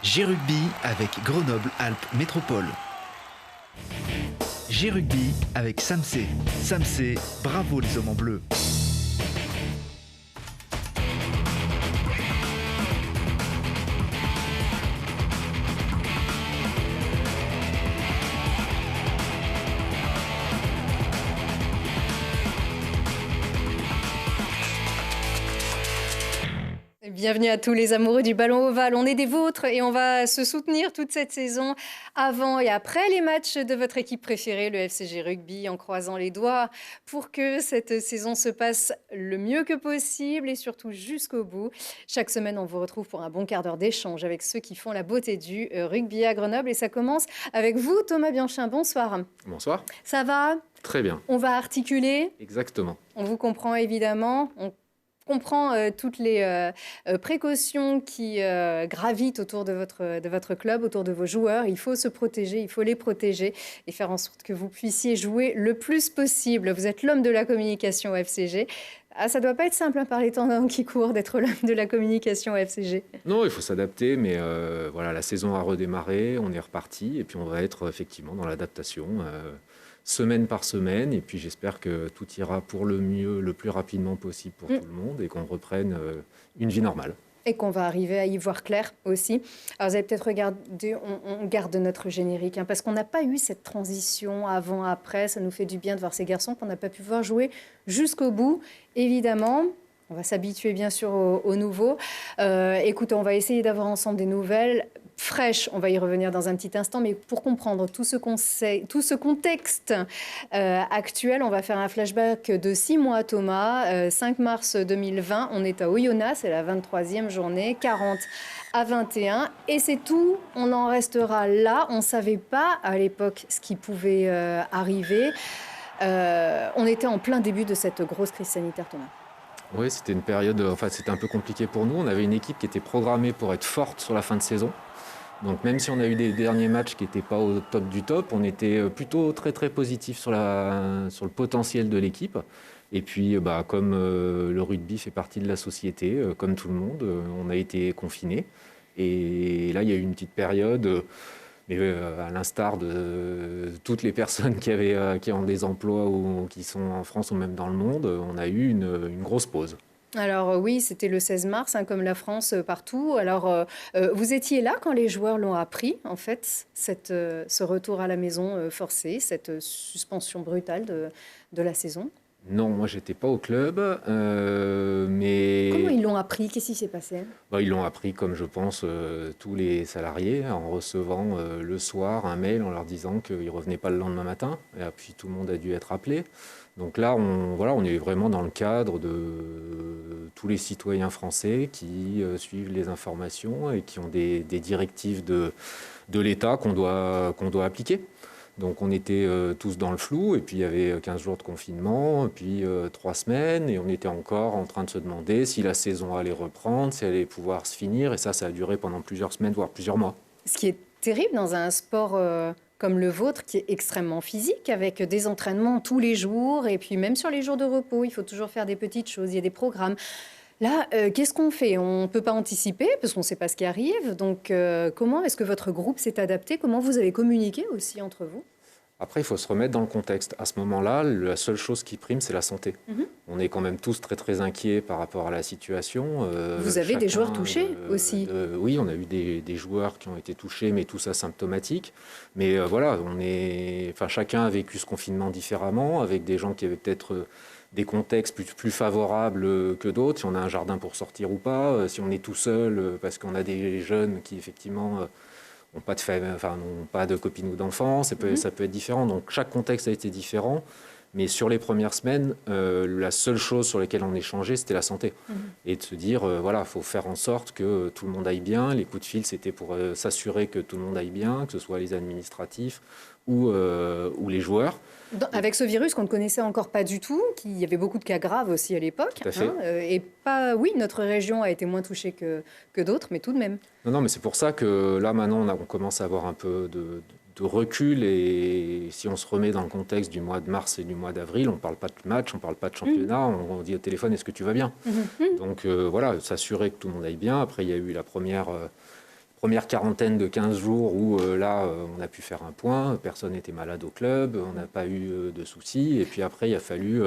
G-Rugby avec Grenoble-Alpes Métropole. G-Rugby avec Samsé. Samsé, bravo les hommes en bleu. Bienvenue à tous les amoureux du ballon ovale. On est des vôtres et on va se soutenir toute cette saison avant et après les matchs de votre équipe préférée, le FCG Rugby, en croisant les doigts pour que cette saison se passe le mieux que possible et surtout jusqu'au bout. Chaque semaine, on vous retrouve pour un bon quart d'heure d'échange avec ceux qui font la beauté du rugby à Grenoble. Et ça commence avec vous, Thomas Bianchin. Bonsoir. Bonsoir. Ça va ? Très bien. On va articuler. Exactement. On vous comprend évidemment. On comprend toutes les précautions qui gravitent autour de votre club, autour de vos joueurs. Il faut se protéger, il faut les protéger et faire en sorte que vous puissiez jouer le plus possible. Vous êtes l'homme de la communication au FCG. Ah, ça ne doit pas être simple par les temps qui courent d'être l'homme de la communication au FCG. Non, il faut s'adapter, mais voilà, la saison a redémarré, on est reparti et puis on va être effectivement dans l'adaptation. Semaine par semaine, et puis j'espère que tout ira pour le mieux, le plus rapidement possible pour tout le monde, et qu'on reprenne une vie normale. Et qu'on va arriver à y voir clair aussi. Alors vous avez peut-être regardé, on garde notre générique, parce qu'on n'a pas eu cette transition avant-après. Ça nous fait du bien de voir ces garçons qu'on n'a pas pu voir jouer jusqu'au bout, évidemment. On va s'habituer bien sûr au nouveau. Écoute, on va essayer d'avoir ensemble des nouvelles fraîches. On va y revenir dans un petit instant, mais pour comprendre tout ce contexte actuel, on va faire un flashback de 6 mois, Thomas. 5 mars 2020, on est à Oyonnax, c'est la 23e journée, 40-21. Et c'est tout, on en restera là. On ne savait pas à l'époque ce qui pouvait arriver. On était en plein début de cette grosse crise sanitaire, Thomas. Oui, c'était une période, c'était un peu compliqué pour nous. On avait une équipe qui était programmée pour être forte sur la fin de saison. Donc même si on a eu des derniers matchs qui n'étaient pas au top du top, on était plutôt très très positif sur le potentiel de l'équipe. Et puis comme le rugby fait partie de la société, comme tout le monde, on a été confinés. Et là, il y a eu une petite période... Mais à l'instar de toutes les personnes qui ont des emplois ou qui sont en France ou même dans le monde, on a eu une grosse pause. Alors oui, c'était le 16 mars, comme la France partout. Alors vous étiez là quand les joueurs l'ont appris, en fait, ce retour à la maison forcé, cette suspension brutale de la saison? Non, moi j'étais pas au club, mais... Comment ils l'ont appris? Qu'est-ce qui s'est passé? Ils l'ont appris comme je pense tous les salariés, en recevant le soir un mail en leur disant qu'ils ne revenaient pas le lendemain matin. Et puis tout le monde a dû être appelé. Donc là, on est vraiment dans le cadre de tous les citoyens français qui suivent les informations et qui ont des directives de l'État qu'on doit appliquer. Donc on était tous dans le flou, et puis il y avait 15 jours de confinement, et puis 3 semaines, et on était encore en train de se demander si la saison allait reprendre, si elle allait pouvoir se finir, et ça a duré pendant plusieurs semaines, voire plusieurs mois. Ce qui est terrible dans un sport comme le vôtre, qui est extrêmement physique, avec des entraînements tous les jours, et puis même sur les jours de repos, il faut toujours faire des petites choses, il y a des programmes. Là, qu'est-ce qu'on fait? On ne peut pas anticiper parce qu'on ne sait pas ce qui arrive. Donc, comment est-ce que votre groupe s'est adapté? Comment vous avez communiqué aussi entre vous? Après, il faut se remettre dans le contexte. À ce moment-là, la seule chose qui prime, c'est la santé. On est quand même tous très, très inquiets par rapport à la situation. Vous avez des joueurs touchés aussi? Oui, on a eu des joueurs qui ont été touchés, mais tous asymptomatiques. Mais voilà, chacun a vécu ce confinement différemment, avec des gens qui avaient peut-être... des contextes plus favorables que d'autres, si on a un jardin pour sortir ou pas, si on est tout seul parce qu'on a des jeunes qui effectivement n'ont pas de copine ou d'enfant, ça peut être différent. Donc chaque contexte a été différent, mais sur les premières semaines, la seule chose sur laquelle on échangeait, c'était la santé. Et de se dire, faut faire en sorte que tout le monde aille bien. Les coups de fil, c'était pour s'assurer que tout le monde aille bien, que ce soit les administratifs ou les joueurs. Avec ce virus qu'on ne connaissait encore pas du tout, qu'il y avait beaucoup de cas graves aussi à l'époque. Tout à fait. Oui, notre région a été moins touchée que d'autres, mais tout de même. Non, mais c'est pour ça que là, maintenant, on commence à avoir un peu de recul. Et si on se remet dans le contexte du mois de mars et du mois d'avril, on ne parle pas de match, on ne parle pas de championnat, on dit au téléphone, est-ce que tu vas bien? Donc s'assurer que tout le monde aille bien. Après, il y a eu la première première quarantaine de 15 jours où là, on a pu faire un point, personne n'était malade au club, on n'a pas eu de soucis. Et puis après, il a fallu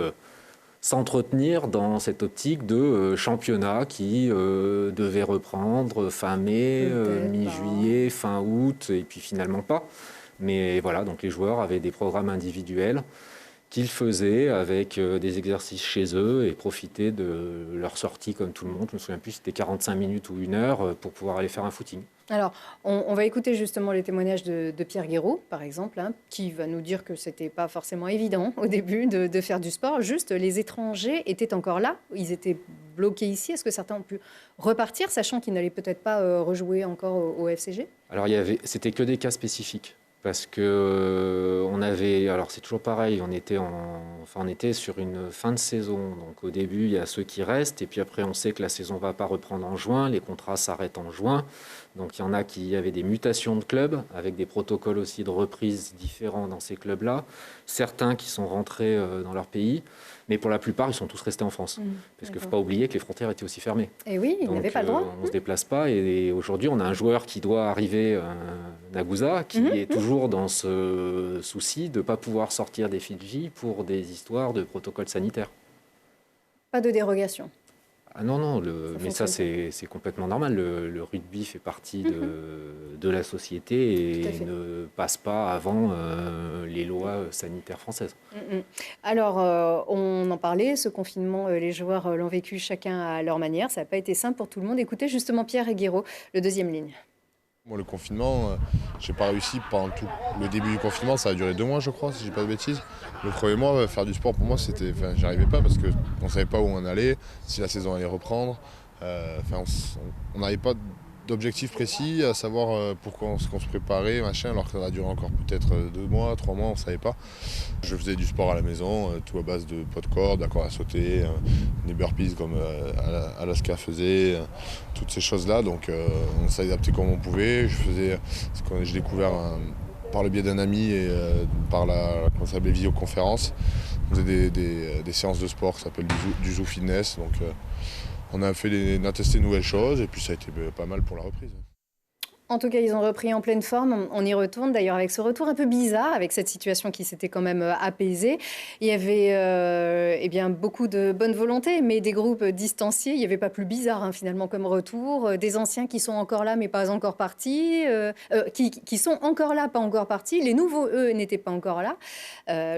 s'entretenir dans cette optique de championnat qui devait reprendre fin mai, mi-juillet, fin août, et puis finalement pas. Mais voilà, donc les joueurs avaient des programmes individuels qu'ils faisaient avec des exercices chez eux et profitaient de leur sortie comme tout le monde. Je me souviens plus si c'était 45 minutes ou 1 heure pour pouvoir aller faire un footing. Alors, on va écouter justement les témoignages de Pierre Guéraud, par exemple, hein, qui va nous dire que c'était pas forcément évident au début de faire du sport. Juste, les étrangers étaient encore là, ils étaient bloqués ici. Est-ce que certains ont pu repartir, sachant qu'ils n'allaient peut-être pas rejouer encore au FCG? Alors, c'était que des cas spécifiques. Parce que on avait, alors c'est toujours pareil, on était sur une fin de saison. Donc au début, il y a ceux qui restent, et puis après, on sait que la saison va pas reprendre en juin, les contrats s'arrêtent en juin. Donc il y en a qui avaient des mutations de clubs, avec des protocoles aussi de reprise différents dans ces clubs-là. Certains qui sont rentrés dans leur pays, mais pour la plupart, ils sont tous restés en France. Parce qu'il ne faut pas oublier que les frontières étaient aussi fermées. Et oui, ils n'avaient pas le droit. On ne se déplace pas, et aujourd'hui, on a un joueur qui doit arriver, Nagusa, qui est toujours dans ce souci de ne pas pouvoir sortir des Fidji pour des histoires de protocoles sanitaires. Pas de dérogation. Ah non, mais ça c'est complètement normal. Le rugby fait partie de la société et ne passe pas avant les lois sanitaires françaises. Alors, on en parlait, ce confinement, les joueurs l'ont vécu chacun à leur manière. Ça n'a pas été simple pour tout le monde. Écoutez justement Pierre Guéraud, le deuxième ligne. Moi, le confinement, j'ai pas réussi pendant tout le début du confinement. Ça a duré 2 mois, je crois, si j'ai pas de bêtises. Le premier mois, faire du sport pour moi, j'y arrivais pas parce qu'on savait pas où on allait, si la saison allait reprendre. On n'avait pas d'objectif précis, à savoir pourquoi qu'on se préparait, machin, alors que ça va durer encore peut-être 2 mois, 3 mois, on savait pas. Je faisais du sport à la maison, tout à base de pas de corde, d'accord à sauter, des burpees comme Alaska faisait, toutes ces choses-là. Donc on s'est adapté comme on pouvait. J'ai découvert par le biais d'un ami et par comment ça s'appelle, visioconférence. On faisait des séances de sport qui s'appellent du Zoo Fitness. Donc on a testé de nouvelles choses et puis ça a été pas mal pour la reprise. En tout cas, ils ont repris en pleine forme. On y retourne d'ailleurs avec ce retour un peu bizarre, avec cette situation qui s'était quand même apaisée. Il y avait beaucoup de bonne volonté, mais des groupes distanciés. Il n'y avait pas plus bizarre finalement comme retour. Des anciens qui sont encore là, mais pas encore partis. Qui sont encore là, pas encore partis. Les nouveaux, eux, n'étaient pas encore là.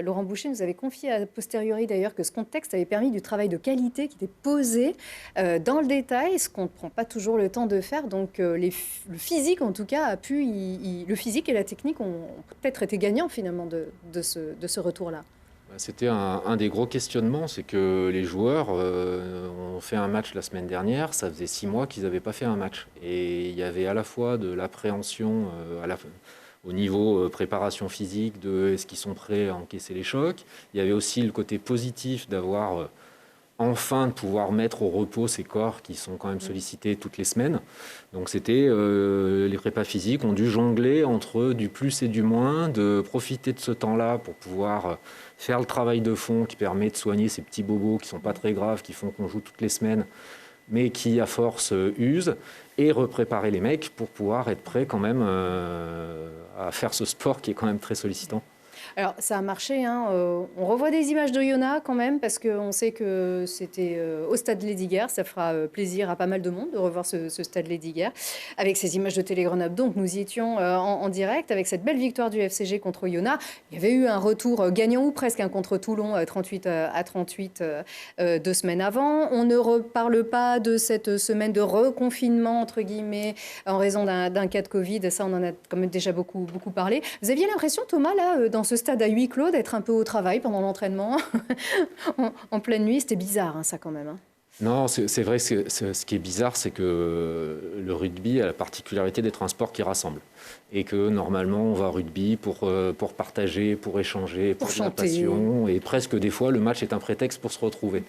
Laurent Boucher nous avait confié a posteriori d'ailleurs que ce contexte avait permis du travail de qualité qui était posé dans le détail, ce qu'on ne prend pas toujours le temps de faire. Donc le physique, en tout cas, le physique et la technique ont peut-être été gagnants finalement de ce retour-là. C'était un des gros questionnements, c'est que les joueurs ont fait un match la semaine dernière, ça faisait 6 mois qu'ils n'avaient pas fait un match. Et il y avait à la fois de l'appréhension au niveau préparation physique, de est-ce qu'ils sont prêts à encaisser les chocs. Il y avait aussi le côté positif d'avoir enfin de pouvoir mettre au repos ces corps qui sont quand même sollicités toutes les semaines. Donc c'était les prépas physiques ont dû jongler entre du plus et du moins, de profiter de ce temps-là pour pouvoir faire le travail de fond qui permet de soigner ces petits bobos qui sont pas très graves, qui font qu'on joue toutes les semaines, mais qui à force usent, et repréparer les mecs pour pouvoir être prêts quand même à faire ce sport qui est quand même très sollicitant. Alors, ça a marché. On revoit des images de Yona quand même, parce qu'on sait que c'était au stade Lesdiguières. Ça fera plaisir à pas mal de monde de revoir ce stade Lesdiguières. Avec ces images de Télé-Grenoble, donc nous y étions en direct, avec cette belle victoire du FCG contre Yona. Il y avait eu un retour gagnant ou presque contre Toulon, 38-38 2 semaines avant. On ne reparle pas de cette semaine de reconfinement, entre guillemets, en raison d'un cas de Covid. Ça, on en a quand même déjà beaucoup parlé. Vous aviez l'impression, Thomas, là, dans ce stade à huis clos, d'être un peu au travail pendant l'entraînement en pleine nuit? C'était bizarre, ça, quand même. Non, c'est vrai, ce qui est bizarre, c'est que le rugby a la particularité d'être un sport qui rassemble. Et que normalement, on va au rugby pour partager, pour échanger, pour de la passion. Et presque des fois, le match est un prétexte pour se retrouver.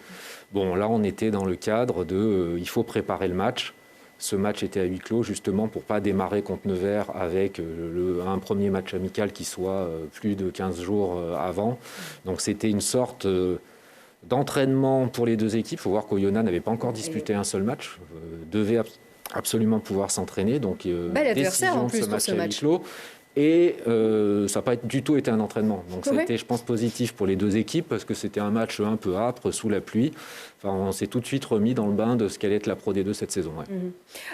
Bon, là, on était dans le cadre de il faut préparer le match. Ce match était à huis clos justement pour ne pas démarrer contre Nevers avec un premier match amical qui soit plus de 15 jours avant. Donc c'était une sorte d'entraînement pour les deux équipes. Il faut voir qu'Oyonnax n'avait pas encore disputé un seul match, devait absolument pouvoir s'entraîner. Donc, Bel adversaire en plus de pour ce match. Clos. Et ça n'a pas du tout été un entraînement. Donc ça a Ouais. été, je pense, positif pour les deux équipes parce que c'était un match un peu âpre, sous la pluie. Enfin, on s'est tout de suite remis dans le bain de ce qu'allait être la Pro D2 cette saison. Ouais.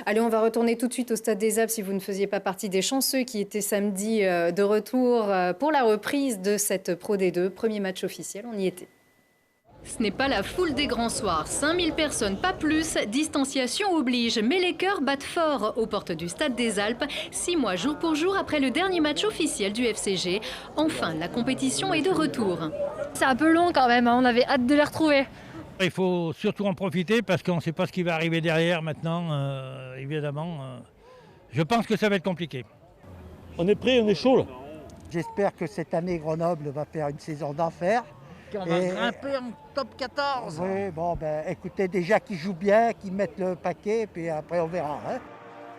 Allez, on va retourner tout de suite au Stade des Alpes si vous ne faisiez pas partie des chanceux qui étaient samedi de retour pour la reprise de cette Pro D2. Premier match officiel, on y était. Ce n'est pas la foule des grands soirs, 5000 personnes, pas plus, distanciation oblige, mais les cœurs battent fort aux portes du Stade des Alpes, 6 mois jour pour jour après le dernier match officiel du FCG. Enfin, la compétition est de retour. C'est un peu long quand même, hein. On avait hâte de les retrouver. Il faut surtout en profiter parce qu'on ne sait pas ce qui va arriver derrière maintenant, évidemment. Je pense que ça va être compliqué. On est prêt, on est chaud là. J'espère que cette année, Grenoble va faire une saison d'enfer. On va grimper en top 14. Oui, bon, écoutez, déjà qu'ils jouent bien, qu'ils mettent le paquet, puis après on verra. Hein.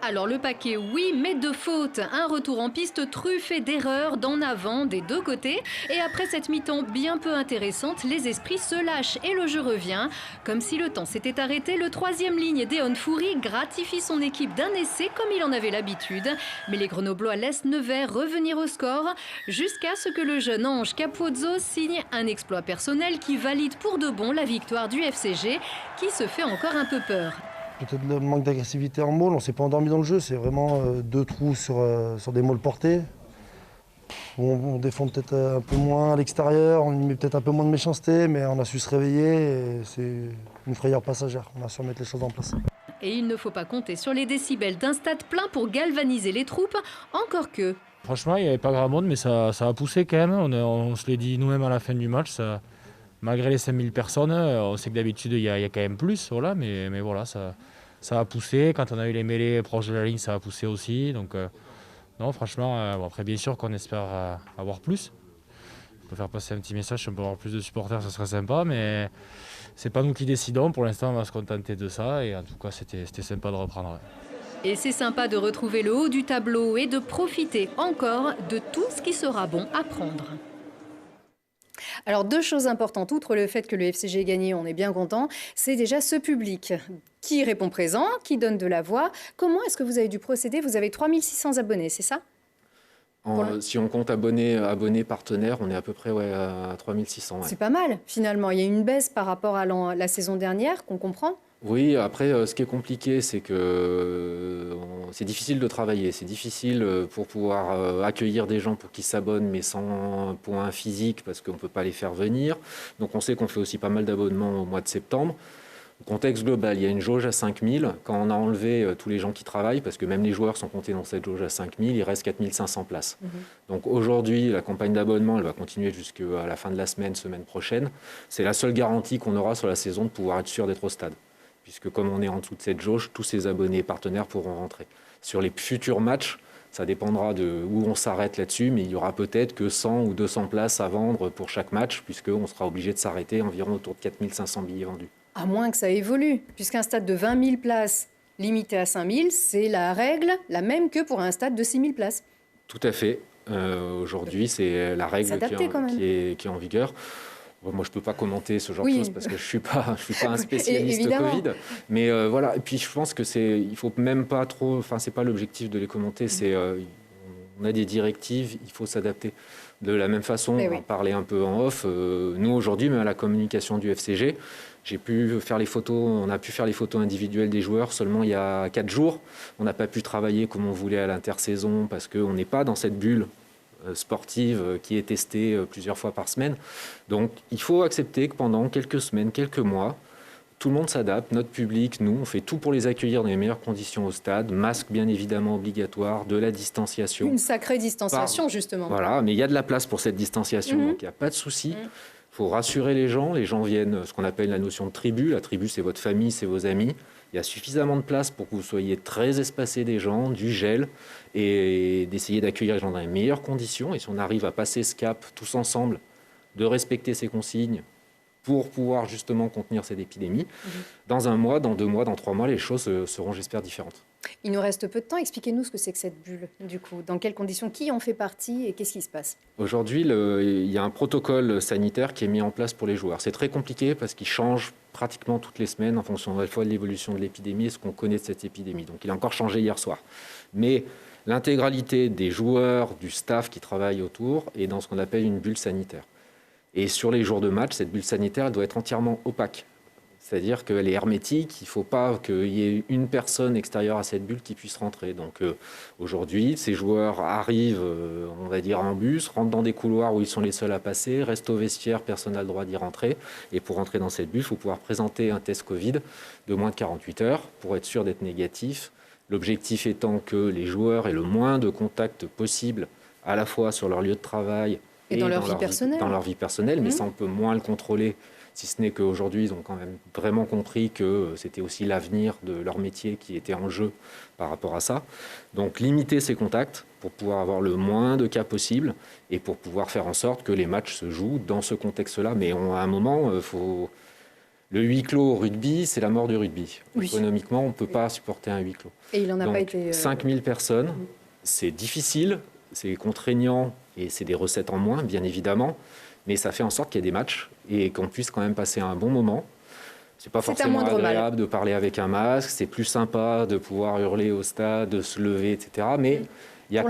Alors le paquet, oui, mais de fautes. Un retour en piste truffé d'erreurs, d'en avant, des deux côtés. Et après cette mi-temps bien peu intéressante, les esprits se lâchent et le jeu revient. Comme si le temps s'était arrêté, le troisième ligne, Deon Foury, gratifie son équipe d'un essai comme il en avait l'habitude. Mais les Grenoblois laissent Nevers revenir au score jusqu'à ce que le jeune Ange Capozzo signe un exploit personnel qui valide pour de bon la victoire du FCG qui se fait encore un peu peur. Peut-être le manque d'agressivité en maul, on ne s'est pas endormi dans le jeu, c'est vraiment deux trous sur des mauls portés. On défend peut-être un peu moins à l'extérieur, on y met peut-être un peu moins de méchanceté, mais on a su se réveiller et c'est une frayeur passagère, on a su remettre les choses en place. Et il ne faut pas compter sur les décibels d'un stade plein pour galvaniser les troupes, encore que. Franchement, il n'y avait pas grand monde, mais ça a poussé quand même. On se l'est dit nous-mêmes à la fin du match. Malgré les 5000 personnes, on sait que d'habitude il y a quand même plus, voilà, mais voilà, ça a poussé. Quand on a eu les mêlées proches de la ligne, ça a poussé aussi. Donc non, franchement, bon, après bien sûr qu'on espère avoir plus. On peut faire passer un petit message, si on peut avoir plus de supporters, ça serait sympa, mais c'est pas nous qui décidons. Pour l'instant, on va se contenter de ça et en tout cas, c'était sympa de reprendre. Ouais. Et c'est sympa de retrouver le haut du tableau et de profiter encore de tout ce qui sera bon à prendre. Alors, deux choses importantes, outre le fait que le FCG ait gagné, on est bien content, c'est déjà ce public qui répond présent, qui donne de la voix. Comment est-ce que vous avez dû procéder? Vous avez 3600 abonnés, c'est ça? Si on compte abonnés partenaires, on est à peu près à 3600. Ouais. C'est pas mal, finalement. Il y a une baisse par rapport à la saison dernière, qu'on comprend. Oui, après, ce qui est compliqué, c'est que c'est difficile de travailler. C'est difficile pour pouvoir accueillir des gens pour qu'ils s'abonnent, mais sans point physique, parce qu'on ne peut pas les faire venir. Donc on sait qu'on fait aussi pas mal d'abonnements au mois de septembre. Au contexte global, il y a une jauge à 5000. Quand on a enlevé tous les gens qui travaillent, parce que même les joueurs sont comptés dans cette jauge à 5000, il reste 4500 places. Donc aujourd'hui, la campagne d'abonnement, elle va continuer jusqu'à la fin de la semaine prochaine. C'est la seule garantie qu'on aura sur la saison de pouvoir être sûr d'être au stade. Puisque comme on est en dessous de cette jauge, tous ces abonnés et partenaires pourront rentrer. Sur les futurs matchs, ça dépendra de où on s'arrête là-dessus, mais il y aura peut-être que 100 ou 200 places à vendre pour chaque match, puisqu'on sera obligé de s'arrêter environ autour de 4500 billets vendus. À moins que ça évolue, puisqu'un stade de 20 000 places limité à 5 000, c'est la règle, la même que pour un stade de 6 000 places. Tout à fait. Aujourd'hui, c'est la règle qui est en vigueur. Moi, je ne peux pas commenter ce genre de choses parce que je suis pas un spécialiste Covid. Mais voilà. Et puis, je pense que il faut même pas trop. Enfin, c'est pas l'objectif de les commenter. On a des directives. Il faut s'adapter. De la même façon, on va parler un peu en off. Nous aujourd'hui, même à la communication du FCG, j'ai pu faire les photos. On a pu faire les photos individuelles des joueurs seulement il y a 4 jours. On n'a pas pu travailler comme on voulait à l'intersaison parce qu'on n'est pas dans cette bulle sportive qui est testée plusieurs fois par semaine. Donc il faut accepter que pendant quelques semaines, quelques mois, tout le monde s'adapte, notre public, nous, on fait tout pour les accueillir dans les meilleures conditions au stade, masque bien évidemment obligatoire, de la distanciation. Une sacrée distanciation justement. Voilà, mais il y a de la place pour cette distanciation, donc il n'y a pas de souci. Il faut rassurer les gens viennent, ce qu'on appelle la notion de tribu. La tribu, c'est votre famille, c'est vos amis. Il y a suffisamment de place pour que vous soyez très espacés des gens, du gel, et d'essayer d'accueillir les gens dans les meilleures conditions. Et si on arrive à passer ce cap tous ensemble, de respecter ces consignes pour pouvoir justement contenir cette épidémie, dans 1 mois, dans 2 mois, dans 3 mois, les choses seront, j'espère, différentes. Il nous reste peu de temps. Expliquez-nous ce que c'est que cette bulle, du coup. Dans quelles conditions, qui en fait partie et qu'est-ce qui se passe? Aujourd'hui, il y a un protocole sanitaire qui est mis en place pour les joueurs. C'est très compliqué parce qu'il change pratiquement toutes les semaines en fonction à la fois de l'évolution de l'épidémie et ce qu'on connaît de cette épidémie. Donc il a encore changé hier soir. Mais l'intégralité des joueurs, du staff qui travaille autour est dans ce qu'on appelle une bulle sanitaire. Et sur les jours de match, cette bulle sanitaire elle doit être entièrement opaque. C'est-à-dire qu'elle est hermétique, il ne faut pas qu'il y ait une personne extérieure à cette bulle qui puisse rentrer. Donc aujourd'hui, ces joueurs arrivent, on va dire, en bus, rentrent dans des couloirs où ils sont les seuls à passer, restent au vestiaire, personne n'a le droit d'y rentrer. Et pour rentrer dans cette bulle, il faut pouvoir présenter un test Covid de moins de 48 heures pour être sûr d'être négatif. L'objectif étant que les joueurs aient le moins de contacts possible, à la fois sur leur lieu de travail et dans leur vie personnelle. Dans leur vie personnelle, mais ça, on peut moins le contrôler. Si ce n'est qu'aujourd'hui, ils ont quand même vraiment compris que c'était aussi l'avenir de leur métier qui était en jeu par rapport à ça. Donc limiter ces contacts pour pouvoir avoir le moins de cas possible et pour pouvoir faire en sorte que les matchs se jouent dans ce contexte-là. Mais à un moment, le huis clos au rugby, c'est la mort du rugby. Oui. Économiquement, on ne peut pas supporter un huis clos. Et il n'en a pas été... 5000 personnes, c'est difficile, c'est contraignant et c'est des recettes en moins, bien évidemment. Mais ça fait en sorte qu'il y ait des matchs et qu'on puisse quand même passer un bon moment. C'est pas forcément agréable de parler avec un masque, c'est plus sympa de pouvoir hurler au stade, de se lever, etc. Mais il y a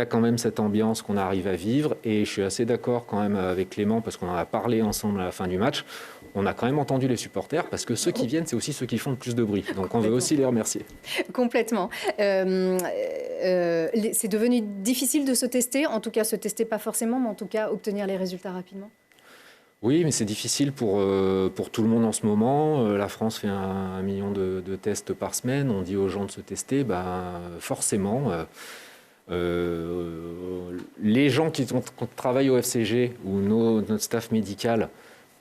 quand même cette ambiance qu'on arrive à vivre et je suis assez d'accord quand même avec Clément parce qu'on en a parlé ensemble à la fin du match. On a quand même entendu les supporters parce que ceux qui viennent, c'est aussi ceux qui font le plus de bruit. Donc on veut aussi les remercier. Complètement. C'est devenu difficile de se tester, en tout cas se tester pas forcément, mais en tout cas obtenir les résultats rapidement. Oui, mais c'est difficile pour tout le monde en ce moment. La France fait 1 million de tests par semaine. On dit aux gens de se tester, forcément. Les gens qui travaillent au FCG ou notre staff médical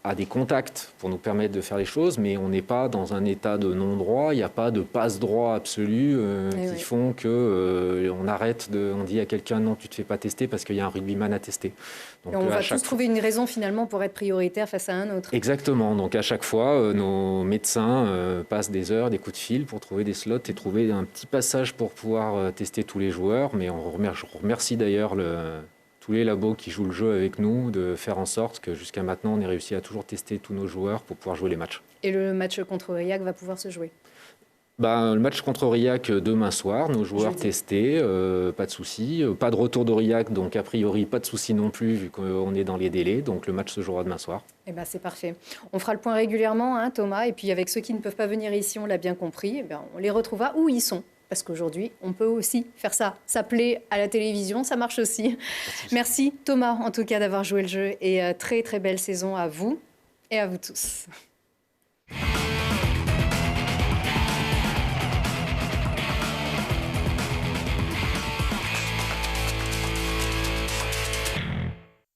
a des contacts pour nous permettre de faire les choses, mais on n'est pas dans un état de non-droit, il n'y a pas de passe-droit absolu qui font qu'on arrête, on dit à quelqu'un non, tu ne te fais pas tester parce qu'il y a un rugbyman à tester. Donc, on va tous trouver une raison finalement pour être prioritaire face à un autre. Exactement, donc à chaque fois, nos médecins passent des heures, des coups de fil pour trouver des slots et trouver un petit passage pour pouvoir tester tous les joueurs, mais je remercie d'ailleurs tous les labos qui jouent le jeu avec nous, de faire en sorte que jusqu'à maintenant, on ait réussi à toujours tester tous nos joueurs pour pouvoir jouer les matchs. Et le match contre Aurillac va pouvoir se jouer ? Le match contre Aurillac demain soir, nos joueurs testés, pas de souci. Pas de retour d'Aurillac, donc a priori pas de souci non plus vu qu'on est dans les délais. Donc le match se jouera demain soir. C'est parfait. On fera le point régulièrement, Thomas. Et puis avec ceux qui ne peuvent pas venir ici, on l'a bien compris, on les retrouvera où ils sont. Parce qu'aujourd'hui, on peut aussi faire ça. S'appeler à la télévision, ça marche aussi. Merci Thomas, en tout cas, d'avoir joué le jeu. Et très, très belle saison à vous et à vous tous.